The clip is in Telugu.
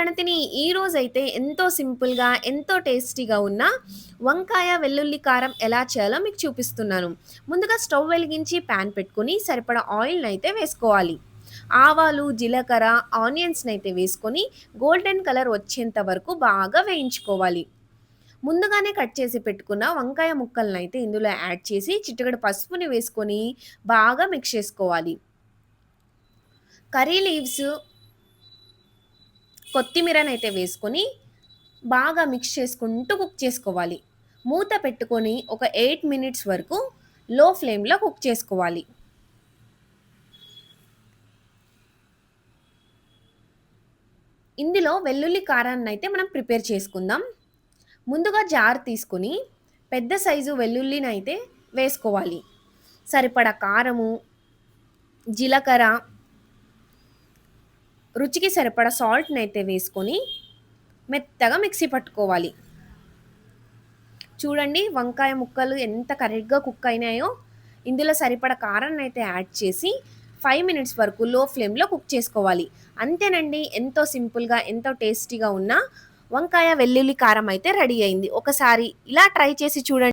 ప్రణతిని ఈరోజైతే ఎంతో సింపుల్‌గా, ఎంతో టేస్టీగా ఉన్న వంకాయ, వెల్లుల్లి కారం ఎలా చేయాలో మీకు చూపిస్తున్నాను. ముందుగా స్టవ్ వెలిగించి పాన్ పెట్టుకొని సరిపడా ఆయిల్‌నైతే వేసుకోవాలి. ఆవాలు, జీలకర్ర, ఆనియన్స్‌నైతే వేసుకొని గోల్డెన్ కలర్ వచ్చేంత వరకు బాగా వేయించుకోవాలి. ముందుగానే కట్ చేసి పెట్టుకున్న వంకాయ ముక్కలనైతే ఇందులో యాడ్ చేసి చిటికెడు పసుపుని వేసుకొని బాగా మిక్స్ చేసుకోవాలి. కర్రీ లీవ్స్, కొత్తిమీరనైతే వేసుకొని బాగా మిక్స్ చేసుకుంటూ కుక్ చేసుకోవాలి. మూత పెట్టుకొని ఒక 8 మినిట్స్ వరకు లో ఫ్లేమ్‌లో కుక్ చేసుకోవాలి. ఇందులో వెల్లుల్లి కారాన్నయితే మనం ప్రిపేర్ చేసుకుందాం. ముందుగా జార్ తీసుకొని పెద్ద సైజు వెల్లుల్లినైతే వేసుకోవాలి. సరిపడా కారము, జీలకర్ర, రుచికి సరిపడా సాల్ట్‌నైతే వేసుకొని మెత్తగా మిక్సీ పట్టుకోవాలి. చూడండి వంకాయ ముక్కలు ఎంత కరెక్ట్‌గా కుక్ అయినాయో. ఇందులో సరిపడా కారాన్నయితే యాడ్ చేసి 5 మినిట్స్ వరకు లో ఫ్లేమ్‌లో కుక్ చేసుకోవాలి. అంతేనండి. ఎంతో సింపుల్‌గా, ఎంతో టేస్టీగా ఉన్న వంకాయ వెల్లుల్లి కారం అయితే రెడీ అయింది. ఒకసారి ఇలా ట్రై చేసి చూడండి.